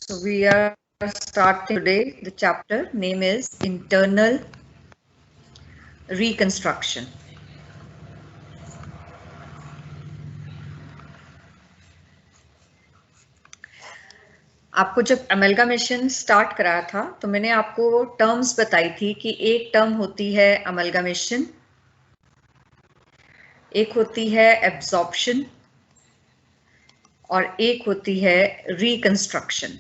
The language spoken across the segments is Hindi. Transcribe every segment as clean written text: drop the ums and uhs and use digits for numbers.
So we are starting today. The chapter name is Internal Reconstruction. आपको जब अमलगामेशन स्टार्ट कराया था तो मैंने आपको टर्म्स बताई थी कि एक टर्म होती है अमलगामेशन, एक होती है एब्जॉर्प्शन और एक होती है रिकंस्ट्रक्शन।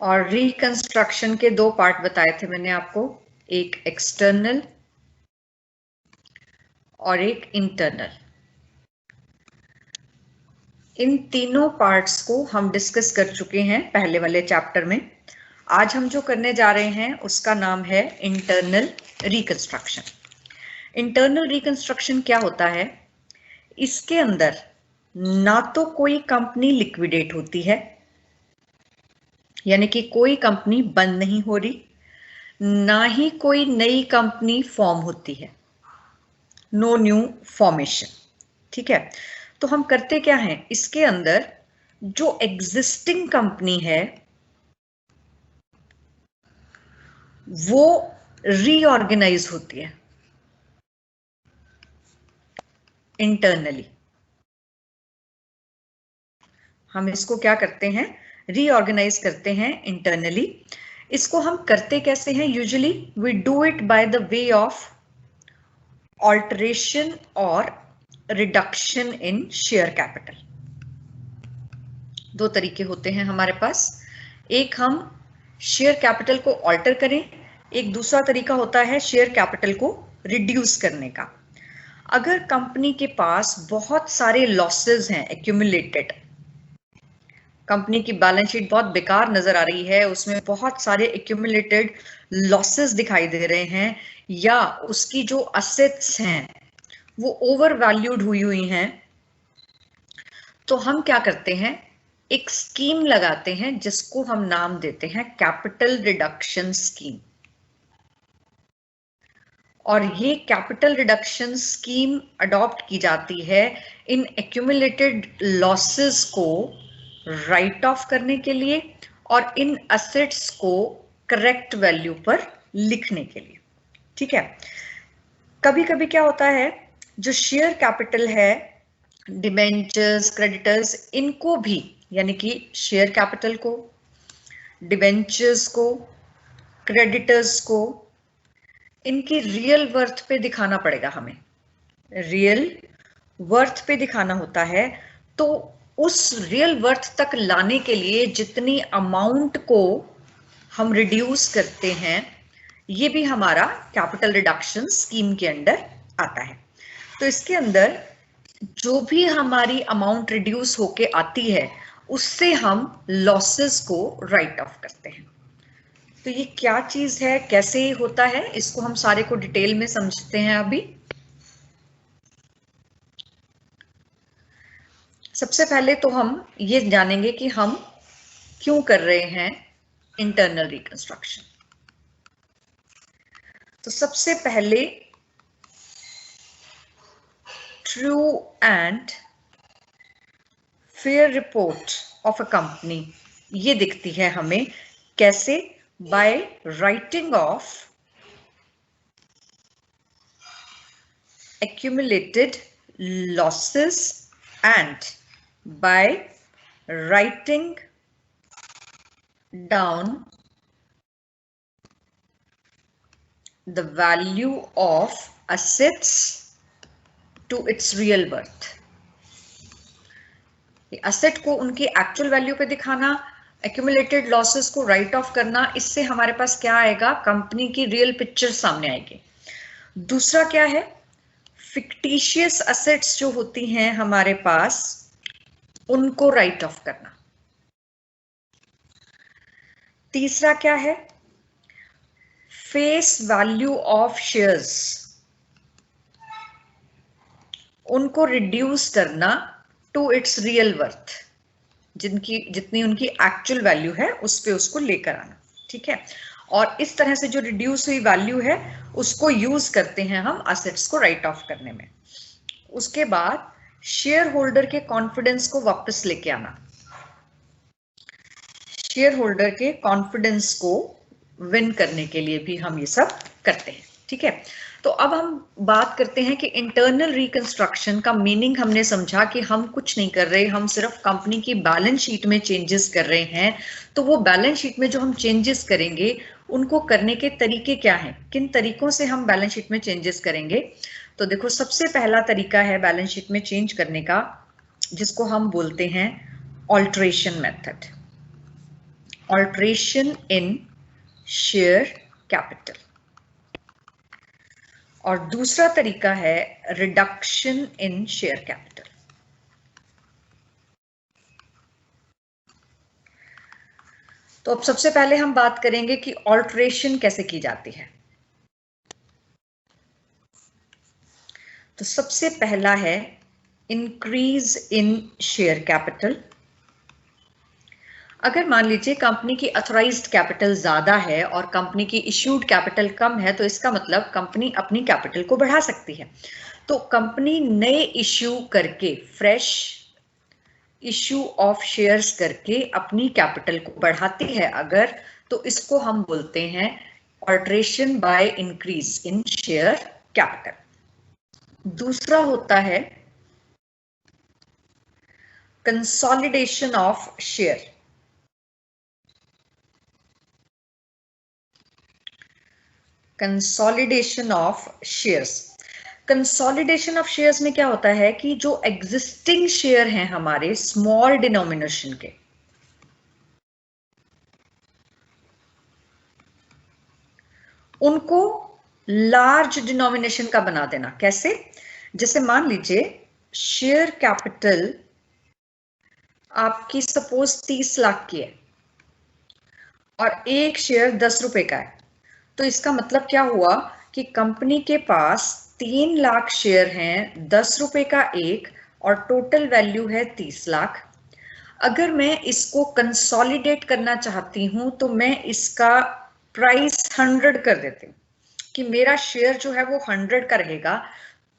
और रिकंस्ट्रक्शन के दो पार्ट बताए थे मैंने आपको, एक एक्सटर्नल और एक इंटरनल। इन तीनों पार्ट्स को हम डिस्कस कर चुके हैं पहले वाले चैप्टर में। आज हम जो करने जा रहे हैं उसका नाम है इंटरनल रिकंस्ट्रक्शन। इंटरनल रिकंस्ट्रक्शन क्या होता है? इसके अंदर ना तो कोई कंपनी लिक्विडेट होती है, यानी कि कोई कंपनी बंद नहीं हो रही, ना ही कोई नई कंपनी फॉर्म होती है, नो न्यू फॉर्मेशन। ठीक है, तो हम करते क्या हैं, इसके अंदर जो एग्जिस्टिंग कंपनी है वो रीऑर्गेनाइज होती है इंटरनली। हम इसको क्या करते हैं, रीऑर्गेनाइज करते हैं इंटरनली। इसको हम करते कैसे हैं? Usually we do it by the way of alteration और रिडक्शन इन शेयर कैपिटल। दो तरीके होते हैं हमारे पास, एक हम शेयर कैपिटल को ऑल्टर करें, एक दूसरा तरीका होता है शेयर कैपिटल को रिड्यूस करने का। अगर कंपनी के पास बहुत सारे लॉसेस हैं एक्यूमुलेटेड, कंपनी की बैलेंस शीट बहुत बेकार नजर आ रही है, उसमें बहुत सारे एक्यूमुलेटेड लॉसेस दिखाई दे रहे हैं, या उसकी जो असेट्स हैं वो ओवर वैल्यूड हुई हैं, तो हम क्या करते हैं, एक स्कीम लगाते हैं जिसको हम नाम देते हैं कैपिटल रिडक्शन स्कीम। और ये कैपिटल रिडक्शन स्कीम अडॉप्ट की जाती है इन एक्यूमुलेटेड लॉसेस को राइट ऑफ करने के लिए और इन असेट्स को करेक्ट वैल्यू पर लिखने के लिए। ठीक है, कभी कभी क्या होता है, जो शेयर कैपिटल है, डिबेंचर्स, क्रेडिटर्स, इनको भी, यानी कि शेयर कैपिटल को, डिबेंचर्स को, क्रेडिटर्स को, इनकी रियल वर्थ पे दिखाना पड़ेगा हमें, रियल वर्थ पे दिखाना होता है। तो उस रियल वर्थ तक लाने के लिए जितनी अमाउंट को हम रिड्यूस करते हैं, ये भी हमारा कैपिटल रिडक्शन स्कीम के अंदर आता है। तो इसके अंदर जो भी हमारी अमाउंट रिड्यूस होके आती है उससे हम लॉसेस को राइट ऑफ करते हैं। तो ये क्या चीज है, कैसे होता है, इसको हम सारे को डिटेल में समझते हैं अभी। सबसे पहले तो हम ये जानेंगे कि हम क्यों कर रहे हैं इंटरनल रिकंस्ट्रक्शन। तो सबसे पहले true and fair report of a company ये दिखती है हमें कैसे, by writing of accumulated losses and by writing down the value of assets to its real worth। Asset को उनकी एक्चुअल वैल्यू पे दिखाना, एक्यूमुलेटेड लॉसेस को राइट ऑफ करना, इससे हमारे पास क्या आएगा, कंपनी की रियल पिक्चर सामने आएगी। दूसरा क्या है, फिक्टिशियस असेट्स जो होती हैं हमारे पास उनको राइट ऑफ करना। तीसरा क्या है, फेस वैल्यू ऑफ शेयर्स, उनको रिड्यूस करना टू इट्स रियल वर्थ, जितनी उनकी एक्चुअल वैल्यू है उस पे उसको लेकर आना। ठीक है, और इस तरह से जो रिड्यूस हुई वैल्यू है उसको यूज करते हैं हम असेट्स को राइट ऑफ करने में। उसके बाद शेयर होल्डर के कॉन्फिडेंस को वापस लेके आना, शेयर होल्डर के कॉन्फिडेंस को विन करने के लिए भी हम ये सब करते हैं, ठीक है। तो अब हम बात करते हैं कि इंटरनल रिकंस्ट्रक्शन का मीनिंग हमने समझा कि हम कुछ नहीं कर रहे, हम सिर्फ कंपनी की बैलेंस शीट में चेंजेस कर रहे हैं। तो वो बैलेंस शीट में जो हम चेंजेस करेंगे उनको करने के तरीके क्या हैं, किन तरीकों से हम बैलेंस शीट में चेंजेस करेंगे। तो देखो, सबसे पहला तरीका है बैलेंस शीट में चेंज करने का, जिसको हम बोलते हैं ऑल्ट्रेशन मेथड, ऑल्ट्रेशन इन शेयर कैपिटल। और दूसरा तरीका है रिडक्शन इन शेयर कैपिटल। तो अब सबसे पहले हम बात करेंगे कि ऑल्ट्रेशन कैसे की जाती है। तो सबसे पहला है इंक्रीज इन शेयर कैपिटल। अगर मान लीजिए कंपनी की ऑथराइज्ड कैपिटल ज्यादा है और कंपनी की इश्यूड कैपिटल कम है, तो इसका मतलब कंपनी अपनी कैपिटल को बढ़ा सकती है। तो कंपनी नए इश्यू करके, फ्रेश इश्यू ऑफ शेयर्स करके अपनी कैपिटल को बढ़ाती है अगर, तो इसको हम बोलते हैं alteration by increase in share capital. दूसरा होता है consolidation of share. Consolidation of shares. Consolidation of shares में क्या होता है कि जो एग्जिस्टिंग शेयर हैं हमारे स्मॉल डिनोमिनेशन के, उनको लार्ज डिनोमिनेशन का बना देना। कैसे? जैसे मान लीजिए शेयर कैपिटल आपकी सपोज 30 लाख की है और एक शेयर 10 रुपए का है, तो इसका मतलब क्या हुआ कि कंपनी के पास 3 लाख शेयर हैं, 10 रुपए का एक, और टोटल वैल्यू है 30 लाख। अगर मैं इसको कंसोलिडेट करना चाहती हूं तो मैं इसका प्राइस 100 कर देती हूँ कि मेरा शेयर जो है वो 100 का रहेगा,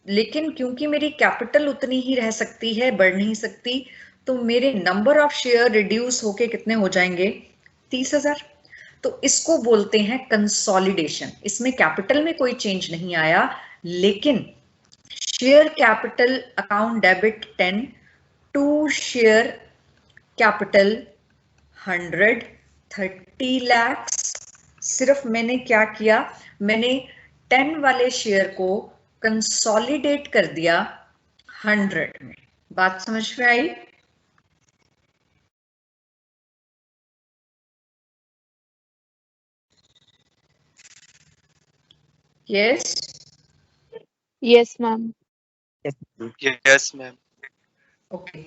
लेकिन क्योंकि मेरी कैपिटल उतनी ही रह सकती है, बढ़ नहीं सकती, तो मेरे नंबर ऑफ शेयर रिड्यूस होके कितने हो जाएंगे? 30,000। तो इसको बोलते हैं कंसोलिडेशन। इसमें कैपिटल में कोई चेंज नहीं आया, लेकिन share capital account debit 10 to share capital 100, 30 lakhs. सिर्फ मैंने क्या किया, मैंने 10 वाले शेयर को कंसोलिडेट कर दिया 100 में। बात समझ में आई? Yes yes ma'am. Yes ma'am. Okay.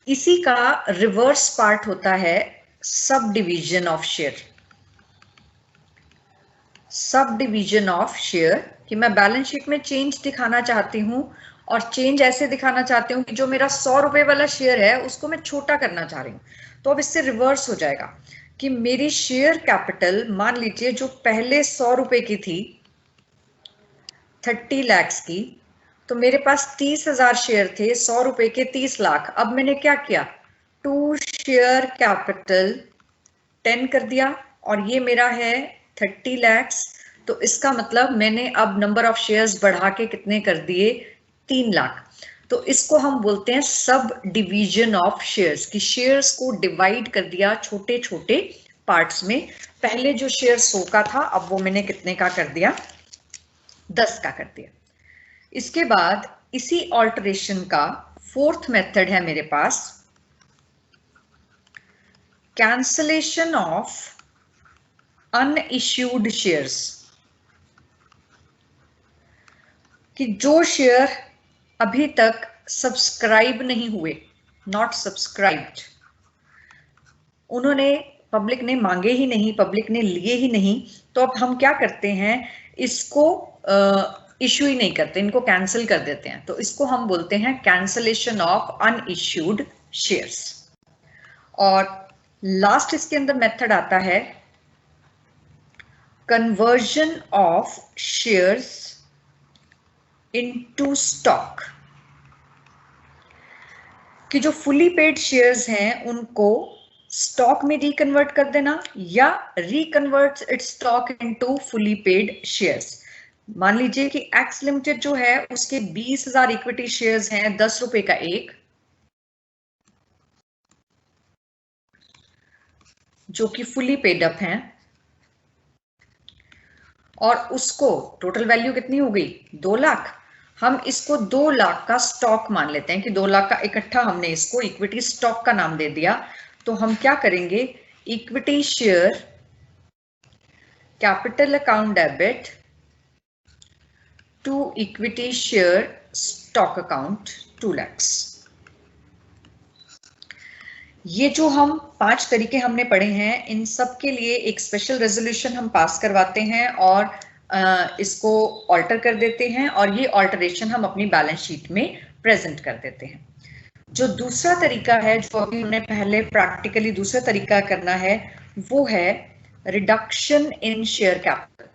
इसी का रिवर्स पार्ट होता है subdivision of share. Subdivision of share कि मैं बैलेंस शीट में चेंज दिखाना चाहती हूं, और चेंज ऐसे दिखाना चाहती हूँ कि जो मेरा 100 रुपए वाला शेयर है उसको मैं छोटा करना चाह रही हूँ। तो अब इससे रिवर्स हो जाएगा कि मेरी शेयर कैपिटल मान लीजिए जो पहले 100 रुपए की थी, 30 लैक्स की, तो मेरे पास 30,000 शेयर थे, 100 रुपए के 30 लाख। अब मैंने क्या किया, टू शेयर कैपिटल 10 कर दिया और ये मेरा है 30 लैक्स। तो इसका मतलब मैंने अब नंबर ऑफ शेयर्स बढ़ा के कितने कर दिए? 3 लाख। तो इसको हम बोलते हैं सब डिवीजन ऑफ शेयर्स, कि शेयर्स को डिवाइड कर दिया छोटे छोटे पार्ट्स में। पहले जो शेयर 100 का था, अब वो मैंने कितने का कर दिया? 10 का कर दिया। इसके बाद इसी ऑल्टरेशन का फोर्थ मेथड है मेरे पास, कैंसलेशन ऑफ अनइश्यूड शेयर्स। कि जो शेयर अभी तक सब्सक्राइब नहीं हुए, नॉट सब्सक्राइब्ड, उन्होंने, पब्लिक ने मांगे ही नहीं, पब्लिक ने लिए ही नहीं, तो अब हम क्या करते हैं, इसको इश्यू ही नहीं करते, इनको कैंसिल कर देते हैं। तो इसको हम बोलते हैं कैंसलेशन ऑफ अनइश्यूड शेयर्स। और लास्ट इसके अंदर मेथड आता है conversion of shares into stock. कि जो फुली पेड शेयर्स हैं उनको स्टॉक में रिकन्वर्ट कर देना या reconverts its stock into fully paid shares. मान लीजिए कि एक्स लिमिटेड जो है उसके 20,000 इक्विटी शेयर्स हैं, 10 रुपए का एक, जो कि फुली पेड अप हैं, और उसको टोटल वैल्यू कितनी हो गई 2 लाख। हम इसको 2 लाख का स्टॉक मान लेते हैं कि 2 लाख का इकट्ठा हमने इसको इक्विटी स्टॉक का नाम दे दिया। तो हम क्या करेंगे, equity share capital account debit to equity share stock account 2 lakh. ये जो हम 5 तरीके हमने पढ़े हैं, इन सब के लिए एक स्पेशल रेजोल्यूशन हम पास करवाते हैं और इसको ऑल्टर कर देते हैं, और ये ऑल्टरेशन हम अपनी बैलेंस शीट में प्रेजेंट कर देते हैं। जो दूसरा तरीका है, जो अभी हमने पहले प्रैक्टिकली दूसरा तरीका करना है, वो है reduction in share capital.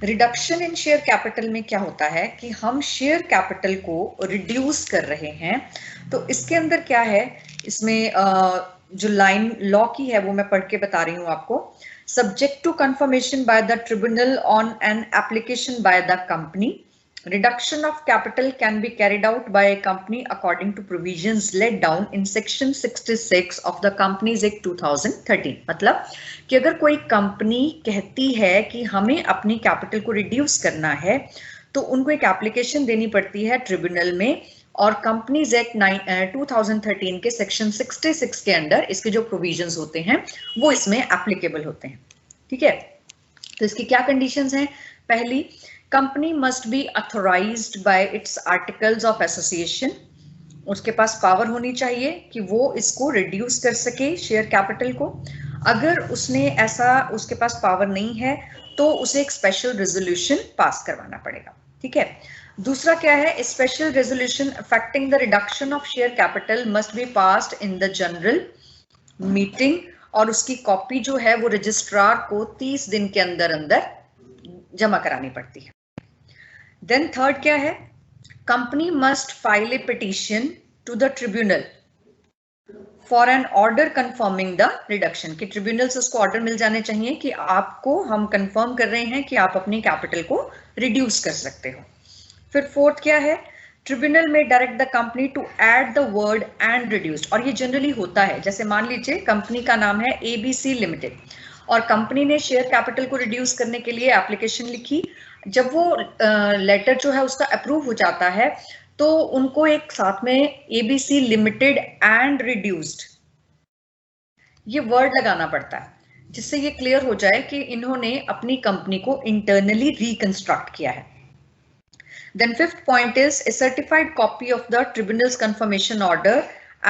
Reduction in share capital में क्या होता है कि हम शेयर कैपिटल को रिड्यूस कर रहे हैं। तो इसके अंदर क्या है, इसमें जो लाइन लॉ की है वो मैं पढ़ के बता रही हूं आपको। Subject to confirmation by the tribunal on an application by the company, reduction of capital can be carried out by a company according to provisions laid down in section 66 of the Companies Act 2013। मतलब कि अगर कोई कंपनी कहती है कि हमें अपनी कैपिटल को रिड्यूस करना है, तो उनको एक एप्लीकेशन देनी पड़ती है ट्रिब्यूनल में, और कंपनीज एक्ट 2013 के सेक्शन 66 के अंदर इसके जो प्रोविजंस होते हैं वो इसमें एप्लीकेबल होते हैं। ठीक है, तो इसकी क्या कंडीशंस हैं। पहली, company must be authorised bye it's articles of association. उसके पास पावर होनी चाहिए कि वो इसको रिड्यूस कर सके शेयर कैपिटल को। अगर उसने ऐसा, उसके पास पावर नहीं है, तो उसे एक स्पेशल रेजोल्यूशन पास करवाना पड़ेगा। ठीक है, दूसरा क्या है, special resolution affecting the reduction of share capital must be passed in the general meeting, और उसकी कॉपी जो है वो रजिस्ट्रार को 30 दिन के अंदर अंदर जमा करानी पड़ती है। देन थर्ड क्या है, company must file a petition to the tribunal for an order confirming the reduction. कि ट्रिब्यूनल से उसको ऑर्डर मिल जाने चाहिए कि आपको हम कंफर्म कर रहे हैं कि आप अपनी कैपिटल को रिड्यूस कर सकते हो। फिर फोर्थ क्या है, ट्रिब्यूनल में direct the company to add the word and reduced. और ये जनरली होता है, जैसे मान लीजिए कंपनी का नाम है ABC लिमिटेड, और कंपनी ने शेयर कैपिटल को रिड्यूस करने के लिए एप्लीकेशन लिखी। जब वो लेटर जो है उसका अप्रूव हो जाता है, तो उनको एक साथ में ABC लिमिटेड एंड रिड्यूस्ड ये वर्ड लगाना पड़ता है, जिससे ये क्लियर हो जाए कि इन्होंने अपनी कंपनी को इंटरनली रिकंस्ट्रक्ट किया है। Then fifth point is a certified copy of the tribunal's confirmation order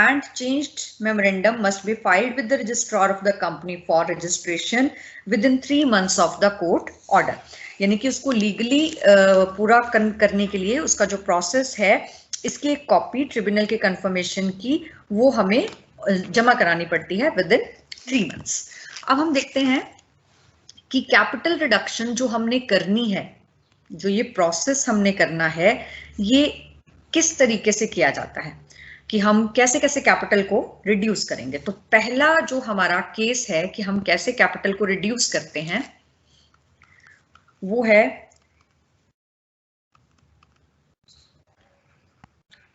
and changed memorandum must be filed with the registrar of the company for registration within 3 months of the court order। यानी कि उसको लीगली पूरा करने के लिए उसका जो प्रोसेस है, इसकी एक कॉपी ट्रिब्यूनल के कंफर्मेशन की वो हमें जमा करानी पड़ती है विद इन 3 months। अब हम देखते हैं कि कैपिटल रिडक्शन जो हमने करनी है, जो ये प्रोसेस हमने करना है, ये किस तरीके से किया जाता है, कि हम कैसे कैसे कैपिटल को रिड्यूस करेंगे। तो पहला जो हमारा केस है कि हम कैसे कैपिटल को रिड्यूस करते हैं, वो है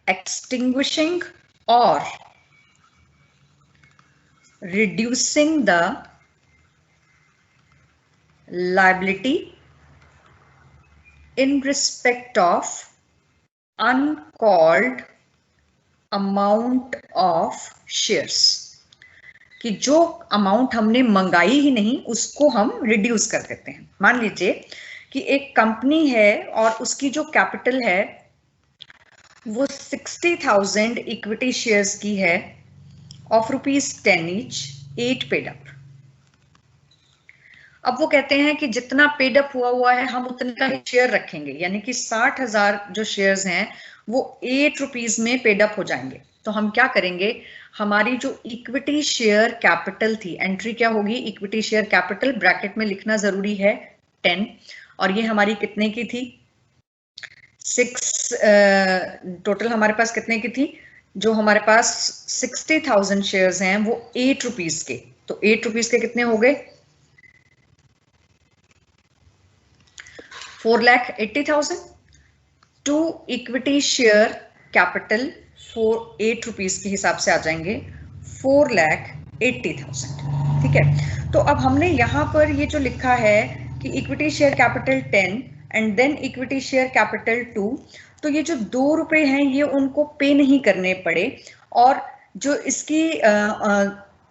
एक्सटिंग्विशिंग और reducing the liability in respect of uncalled amount of shares। कि जो अमाउंट हमने मंगाई ही नहीं उसको हम रिड्यूस कर देते हैं। मान लीजिए कि एक कंपनी है और उसकी जो कैपिटल है वो 60,000 इक्विटी शेयर्स की है ऑफ ₹10 ईच, 8 पेड अप। अब वो कहते हैं कि जितना पेड अप हुआ है हम उतने का ही शेयर रखेंगे, यानी कि 60,000 जो शेयर्स हैं वो 8 रुपीज में पेड अप हो जाएंगे। तो हम क्या करेंगे, हमारी जो इक्विटी शेयर कैपिटल थी, एंट्री क्या होगी, इक्विटी शेयर कैपिटल ब्रैकेट में लिखना जरूरी है 10, और ये हमारी कितने की थी 6 टोटल हमारे पास कितने की थी? जो हमारे पास 60,000 शेयर्स हैं वो 8 रुपीज के, तो 8 रुपीज के कितने हो गए? 4,80,000 to equity share capital 8 rupees के हिसाब से आ जाएंगे 4,80,000। ठीक है, तो अब हमने यहां पर ये जो लिखा है कि equity share capital 10 and then equity share capital 2, तो ये जो 2 रुपए हैं ये उनको पे नहीं करने पड़े, और जो इसकी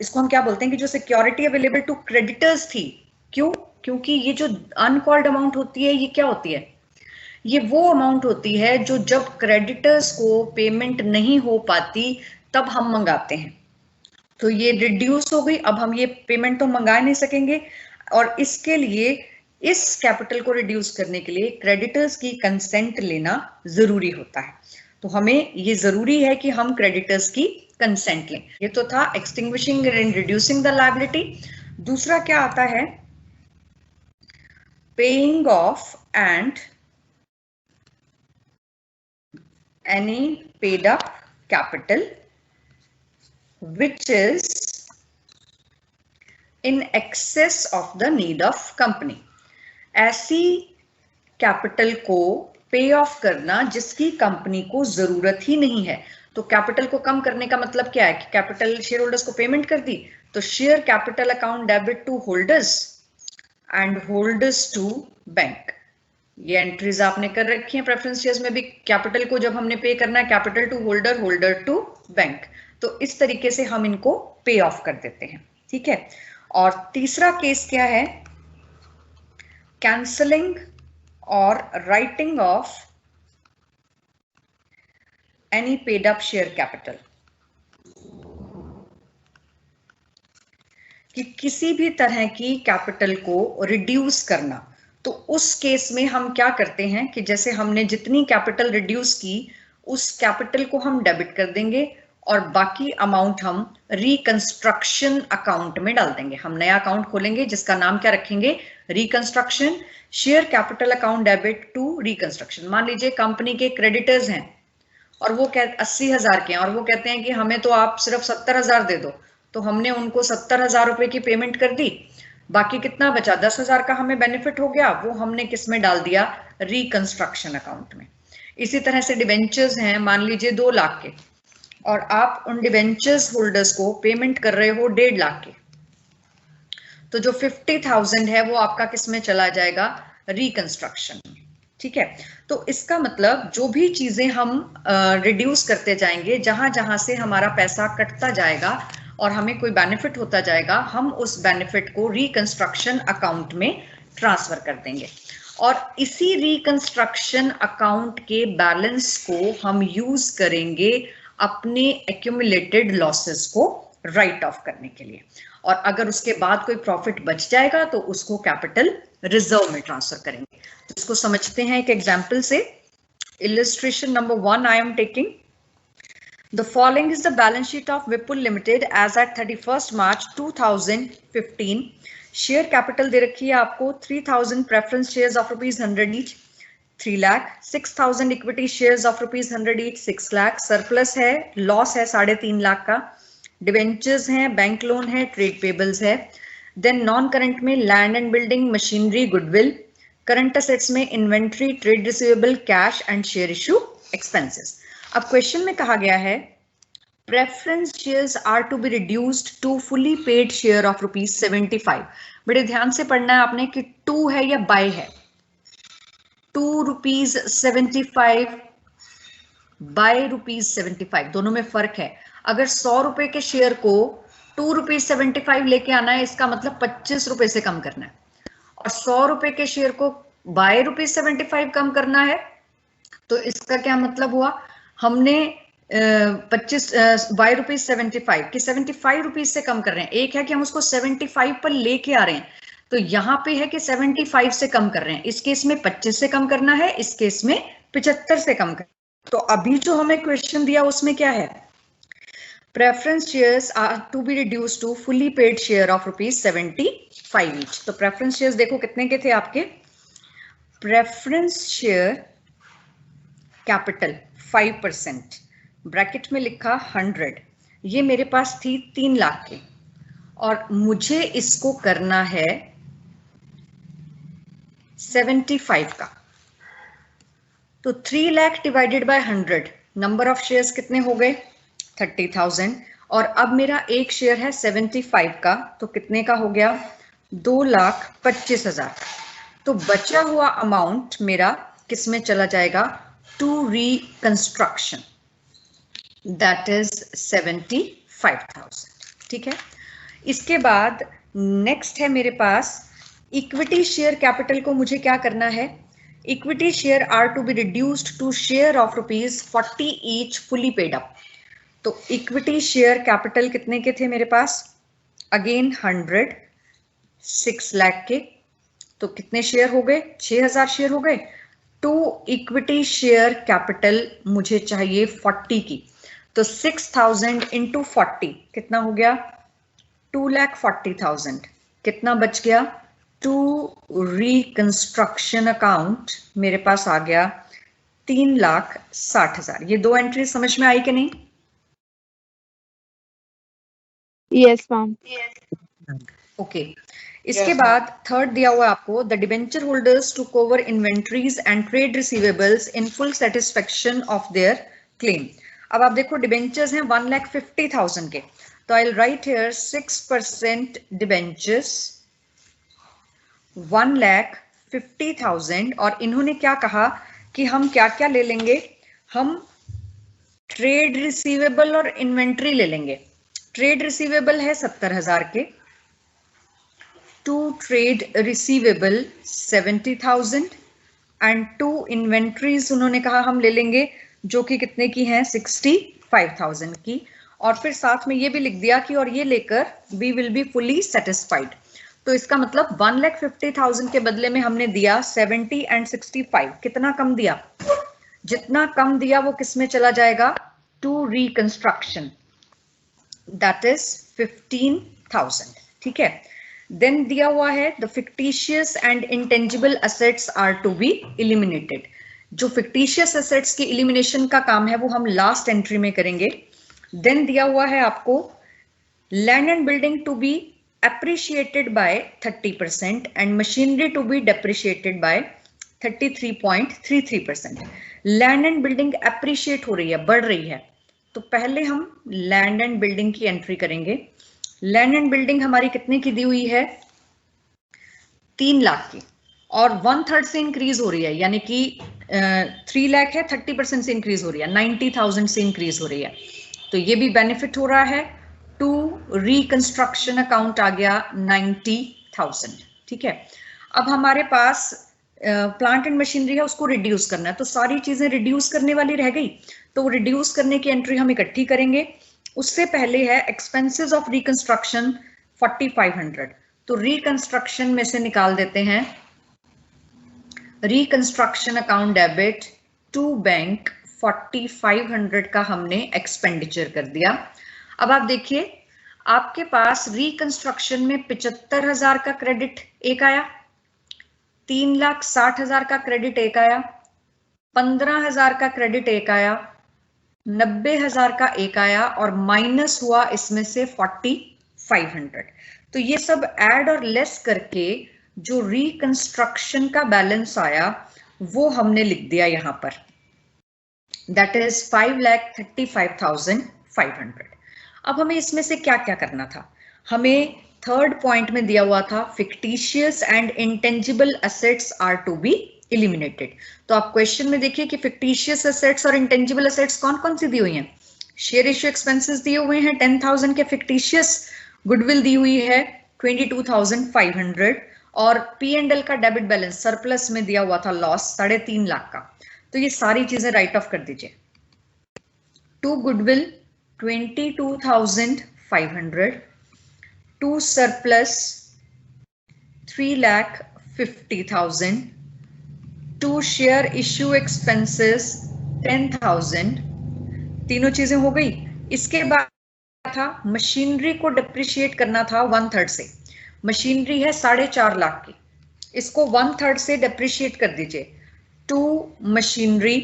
इसको हम क्या बोलते हैं कि जो सिक्योरिटी अवेलेबल टू क्रेडिटर्स थी, क्यों? क्योंकि ये जो अनकॉल्ड अमाउंट होती है ये क्या होती है? ये वो अमाउंट होती है जो जब क्रेडिटर्स को पेमेंट नहीं हो पाती तब हम मंगाते हैं, तो ये रिड्यूस हो गई। अब हम ये पेमेंट तो मंगा नहीं सकेंगे, और इसके लिए इस कैपिटल को रिड्यूस करने के लिए क्रेडिटर्स की कंसेंट लेना जरूरी होता है। तो हमें ये जरूरी है कि हम क्रेडिटर्स की कंसेंट लें। ये तो था extinguishing and reducing the liability. दूसरा क्या आता है? Paying off and any paid up capital which is in excess of the need of company। ऐसी कैपिटल को पे ऑफ करना जिसकी कंपनी को जरूरत ही नहीं है। तो कैपिटल को कम करने का मतलब क्या है कि कैपिटल शेयर होल्डर्स को पेमेंट कर दी, तो share capital account debit to holders and holders to bank. ये एंट्रीज आपने कर रखी हैं प्रेफरेंस शेयर्स में भी। कैपिटल को जब हमने पे करना है capital to holder, holder to bank, तो इस तरीके से हम इनको पे ऑफ कर देते हैं। ठीक है, और तीसरा केस क्या है? कैंसलिंग और writing of any paid up share capital, कि किसी भी तरह की कैपिटल को रिड्यूस करना। तो उस केस में हम क्या करते हैं कि जैसे हमने जितनी कैपिटल रिड्यूस की उस कैपिटल को हम डेबिट कर देंगे और बाकी अमाउंट हम रिकंस्ट्रक्शन अकाउंट में डाल देंगे। हम नया अकाउंट खोलेंगे जिसका नाम क्या रखेंगे? Reconstruction share capital account debit to reconstruction. मान लीजिए कंपनी के क्रेडिटर्स हैं और वो 80,000 के हैं और वो कहते हैं कि हमें तो आप सिर्फ 70,000 दे दो, तो हमने उनको 70,000 रुपए की पेमेंट कर दी, बाकी कितना बचा? 10,000 का हमें बेनिफिट हो गया, वो हमने किस में डाल दिया? रिकंस्ट्रक्शन अकाउंट में। इसी तरह से डिवेंचर्स हैं, मान लीजिए 2 लाख के, और आप उन डिवेंचर्स होल्डर्स को पेमेंट कर रहे हो 1.5 लाख के, तो जो 50,000 है वो आपका किस में चला जाएगा? रिकंस्ट्रक्शन। ठीक है, तो इसका मतलब जो भी चीजें हम रिड्यूस करते जाएंगे, जहां जहां से हमारा पैसा कटता जाएगा और हमें कोई बेनिफिट होता जाएगा, हम उस बेनिफिट को रिकंस्ट्रक्शन अकाउंट में ट्रांसफर कर देंगे, और इसी रिकंस्ट्रक्शन अकाउंट के बैलेंस को हम यूज करेंगे अपने एक्यूमुलेटेड लॉसेस को राइट ऑफ करने के लिए। और अगर उसके बाद कोई प्रॉफिट बच जाएगा तो उसको कैपिटल रिजर्व में ट्रांसफर करेंगे। तो इसको समझते हैं एक एग्जांपल से। Illustration number 1 I am taking. The following is the balance sheet of Vipul Limited as at 31st March 2015. Share capital दे रखी है आपको 3,000 preference shares of rupees 100 each, 3 lakh, 6,000 equity shares of rupees 100 each, 6 lakh, surplus है, loss है 3.5 लाख का, debentures हैं, bank loan है, trade payables है, then non current में land and building, machinery, goodwill, current assets में inventory, trade receivable, cash and share issue expenses। अब क्वेश्चन में कहा गया है preference shares are to be reduced to fully paid share of rupees 75। बड़े ध्यान से पढ़ना है आपने कि टू है या बाय है। 2 रुपीज 75 बाय रुपीज 75, दोनों में फर्क है। अगर 100 रुपए के शेयर को 2 रुपीज 75 लेके आना है, इसका मतलब 25 रुपए से कम करना है, और 100 रुपए के शेयर को बाय रुपीज 75 कम करना है, तो इसका क्या मतलब हुआ? हमने 25 बाय रुपीज 75 की 75 रुपीज से कम कर रहे हैं। एक है कि हम उसको 75 पर लेके आ रहे हैं, तो यहाँ पे है कि 75 से कम कर रहे हैं। इस केस में 25 से कम करना है, इस केस में 75 से कम करना। तो अभी जो हमें क्वेश्चन दिया उसमें क्या है? Preference shares are to be reduce to fully paid share of rupees 75 each. तो प्रेफरेंस शेयर्स देखो कितने के थे आपके? प्रेफरेंस शेयर कैपिटल 5%, ब्रैकेट में लिखा 100, ये मेरे पास थी 3 लाख की, और मुझे इसको करना है 75 का। तो 3 lakh divided by 100, number of shares कितने हो गए? 30,000। और अब मेरा एक शेयर है 75 का, तो कितने का हो गया? 2,25,000। तो बचा हुआ अमाउंट मेरा किस में चला जाएगा? To reconstruction, that is 75,000। ठीक है। इसके बाद नेक्स्ट है मेरे पास इक्विटी शेयर कैपिटल को मुझे क्या करना है? Equity share are to be reduced to share of ₹40 each fully paid up. तो इक्विटी शेयर कैपिटल कितने के थे मेरे पास? अगेन 100, 6 लाख के, तो कितने शेयर हो गए? 6,000 शेयर हो गए। टू इक्विटी शेयर कैपिटल मुझे चाहिए 40 की, तो 6,000 इंटू 40 कितना हो गया? 2,40,000। कितना बच गया? टू रिकंस्ट्रक्शन अकाउंट मेरे पास आ गया 3,60,000। ये दो एंट्री समझ में आई कि नहीं? Yes, ma'am. ओके। इसके बाद थर्ड दिया हुआ आपको, the debenture holders to cover inventories and trade receivables in full satisfaction of their claim. अब आप देखो डिबेंचर्स हैं 1,50,000 के, तो I will write here 6% debentures 1,50,000। और इन्होंने क्या कहा कि हम क्या क्या ले लेंगे? हम ट्रेड रिसीवेबल और इन्वेंट्री ले लेंगे। ट्रेड रिसीवेबल है 70,000 के, to trade receivable 70,000 and to inventories उन्होंने कहा हम ले लेंगे जो कि कितने की हैं? 65,000 की। और फिर साथ में ये भी लिख दिया कि और ये लेकर we will be fully satisfied. तो इसका मतलब 1,50,000 के बदले में हमने दिया 70 एंड 65। कितना कम दिया? जितना कम दिया वो किस में चला जाएगा? To reconstruction, that is 15,000। ठीक है। देन दिया हुआ है the fictitious and intangible assets are to be eliminated. जो फिक्टिशियस असेट्स की इलिमिनेशन का काम है वो हम लास्ट एंट्री में करेंगे। देन दिया हुआ है आपको land and building to be appreciated by 30% and machinery to be depreciated by 33.33%। Land and building appreciate हो रही है, बढ़ रही है, तो पहले हम लैंड एंड बिल्डिंग की एंट्री करेंगे। लैंड एंड बिल्डिंग हमारी कितने की दी हुई है? 3 लाख की, और 1/3 से इंक्रीज हो रही है, यानी कि 3 लाख है, 30% से इंक्रीज हो रही है, 90,000 से इंक्रीज हो रही है। तो ये भी बेनिफिट हो रहा है। टू रिकंस्ट्रक्शन अकाउंट आ गया 90,000। ठीक है। अब हमारे पास प्लांट एंड मशीनरी है, उसको रिड्यूस करना है, तो सारी चीजें रिड्यूस करने वाली रह गई, तो रिड्यूस करने की एंट्री हम इकट्ठी करेंगे। उससे पहले है एक्सपेंसेस ऑफ रिकंस्ट्रक्शन 4,500, तो रिकंस्ट्रक्शन में से निकाल देते हैं reconstruction account debit to bank 4,500 का हमने एक्सपेंडिचर कर दिया। अब आप देखिए आपके पास रिकंस्ट्रक्शन में 75,000 का क्रेडिट एक आया, 3,60,000 का क्रेडिट एक आया, 15,000 का क्रेडिट एक आया, 90,000 का एक आया, और माइनस हुआ इसमें से 4,500। तो ये सब ऐड और लेस करके जो रिकंस्ट्रक्शन का बैलेंस आया वो हमने लिख दिया यहां पर, दैट इज 5,35,500। अब हमें इसमें से क्या क्या करना था? हमें थर्ड पॉइंट में दिया हुआ था fictitious and intangible assets are to be eliminated. तो आप क्वेश्चन में देखिए कि फिक्टिशियस असेट्स और इंटेंजिबल असेट्स कौन कौन सी दी हुई हैं? शेयर इश्यू एक्सपेंसेस दिए हुए हैं 10,000 के, फिक्टिशियस गुडविल दी हुई है 22,500, और P&L का डेबिट बैलेंस सरप्लस में दिया हुआ था लॉस 3.5 लाख का। तो ये सारी चीजें राइट ऑफ कर दीजिए। To goodwill 22,500, to surplus 3,50,000, to share issue expenses 10,000। तीनों चीजें हो गई। इसके बाद था मशीनरी को डिप्रिशिएट करना था 1/3 से। मशीनरी है 4.5 लाख की, इसको 1/3 से डिप्रिशिएट कर दीजिए। टू मशीनरी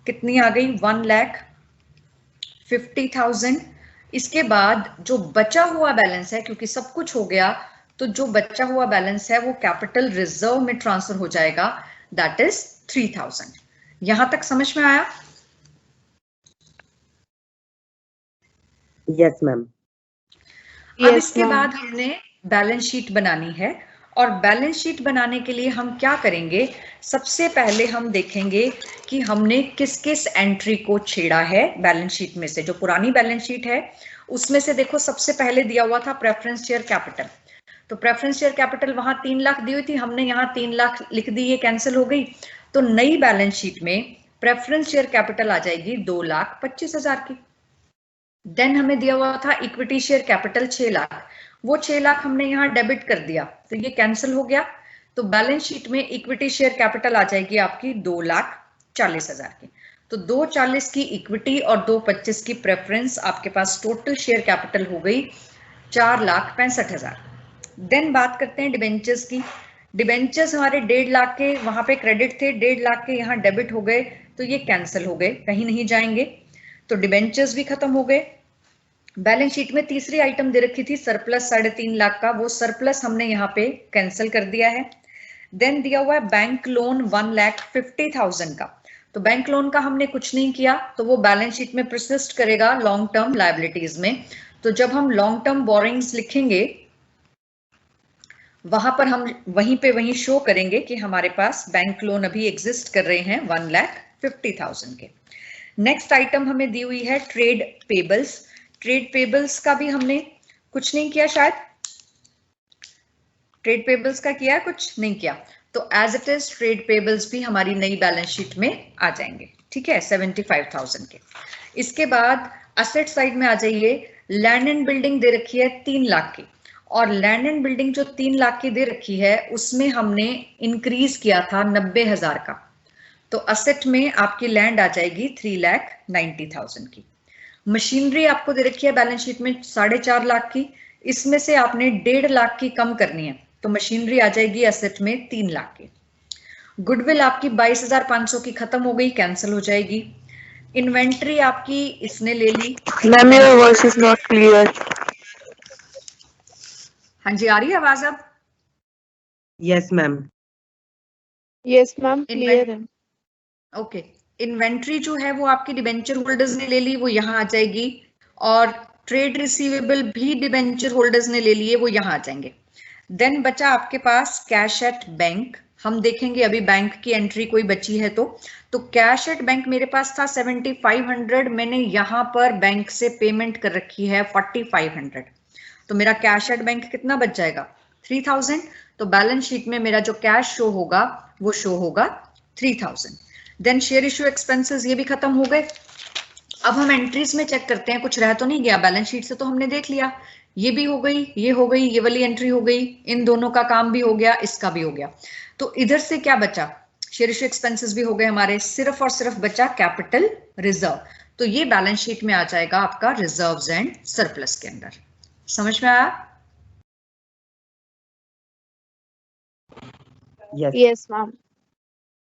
कितनी आ गई? 1,50,000। इसके बाद जो बचा हुआ बैलेंस है, क्योंकि सब कुछ हो गया, तो जो बचा हुआ बैलेंस है वो कैपिटल रिजर्व में ट्रांसफर हो जाएगा, दैट इज 3,000। यहां तक समझ में आया? Yes ma'am. अब इसके बाद हमने बैलेंस शीट बनानी है, और बैलेंस शीट बनाने के लिए हम क्या करेंगे? सबसे पहले हम देखेंगे कि हमने किस किस एंट्री को छेड़ा है बैलेंस शीट में से। जो पुरानी बैलेंस शीट है उसमें से देखो, सबसे पहले दिया हुआ था प्रेफरेंस शेयर कैपिटल। तो प्रेफरेंस शेयर कैपिटल वहां 3 लाख दी हुई थी, हमने यहाँ 3 लाख लिख दी, ये कैंसिल हो गई। तो नई बैलेंस शीट में प्रेफरेंस शेयर कैपिटल आ जाएगी 2,25,000 की। देन हमें दिया हुआ था इक्विटी शेयर कैपिटल 6 लाख, वो 6 लाख हमने यहाँ डेबिट कर दिया, तो ये कैंसिल हो गया। तो बैलेंस शीट में इक्विटी शेयर कैपिटल आ जाएगी आपकी 2,40,000 की। तो 2,40 की इक्विटी और 2,25 की प्रेफरेंस, आपके पास टोटल शेयर कैपिटल हो गई 4,65,000। देन बात करते हैं डिबेंचर्स की। डिबेंचर्स हमारे 1.5 लाख के वहां पे क्रेडिट थे, 1.5 लाख के यहाँ डेबिट हो गए, तो ये कैंसिल हो गए, कहीं नहीं जाएंगे। तो डिबेंचर्स भी खत्म हो गए। बैलेंस शीट में तीसरी आइटम दे रखी थी सरप्लस 3.5 लाख का, वो सरप्लस हमने यहाँ पे कैंसिल कर दिया है। देन दिया हुआ है बैंक लोन 1,50,000 का, तो बैंक लोन का हमने कुछ नहीं किया, तो वो बैलेंस शीट में परसिस्ट करेगा लॉन्ग टर्म लायबिलिटीज में। तो जब हम लॉन्ग टर्म बोरिंग्स लिखेंगे, वहां पर हम वहीं शो करेंगे कि हमारे पास बैंक लोन अभी एग्जिस्ट कर रहे हैं 1,50,000 के। नेक्स्ट आइटम हमें दी हुई है ट्रेड पेबल्स। ट्रेड पेबल्स का भी हमने कुछ नहीं किया, शायद ट्रेड पेबल्स का किया, कुछ नहीं किया। तो as it is trade payables भी हमारी नई बैलेंस शीट में आ जाएंगे, ठीक है, 75,000 के। इसके बाद असेट साइड में आ जाइए। लैंड एंड बिल्डिंग दे रखी है 3 लाख की, और लैंड एंड बिल्डिंग जो 3 लाख की दे रखी है उसमें हमने इंक्रीज किया था 90,000 का, तो असेट में आपकी लैंड आ जाएगी 3,90,000 की। मशीनरी आपको दे रखी है बैलेंस शीट में 4.5 लाख की, इसमें से आपने 1.5 लाख की कम करनी है, तो मशीनरी आ जाएगी एसेट में 3 लाख की। गुडविल आपकी 22,500 की खत्म हो गई, कैंसिल हो जाएगी। इन्वेंट्री आपकी इसने ले ली। Ma'am your voice is not clear. हाँ जी, आ रही है आवाज अब? Yes ma'am. Yes ma'am clear है। ओके, इन्वेंट्री जो है वो आपकी डिबेंचर होल्डर्स ने ले ली, वो यहाँ आ जाएगी, और ट्रेड रिसीवेबल भी डिबेंचर होल्डर्स ने ले लिए, वो यहाँ आ जाएंगे। देन बचा आपके पास कैश एट बैंक। हम देखेंगे अभी बैंक की एंट्री कोई बची है तो कैश एट बैंक मेरे पास था 7,500, मैंने यहाँ पर बैंक से पेमेंट कर रखी है 4,500, तो मेरा कैश एट बैंक कितना बच जाएगा? 3,000। तो बैलेंस शीट में मेरा जो कैश शो होगा वो शो होगा 3,000। देन शेयर इशू एक्सपेंसेस ये भी खत्म हो गए। अब हम एंट्रीज में चेक करते हैं कुछ रह तो नहीं गया। बैलेंस शीट से तो हमने देख लिया, ये भी हो गई, ये हो गई, ये वाली एंट्री हो गई, इन दोनों का काम भी हो गया, इसका भी हो गया। तो इधर से क्या बचा? शेयर इशू एक्सपेंसेस भी हो गए हमारे, सिर्फ और सिर्फ बचा कैपिटल रिजर्व। तो ये बैलेंस शीट में आ जाएगा आपका रिजर्व्स एंड सरप्लस के अंदर। समझ में आया? Yes ma'am.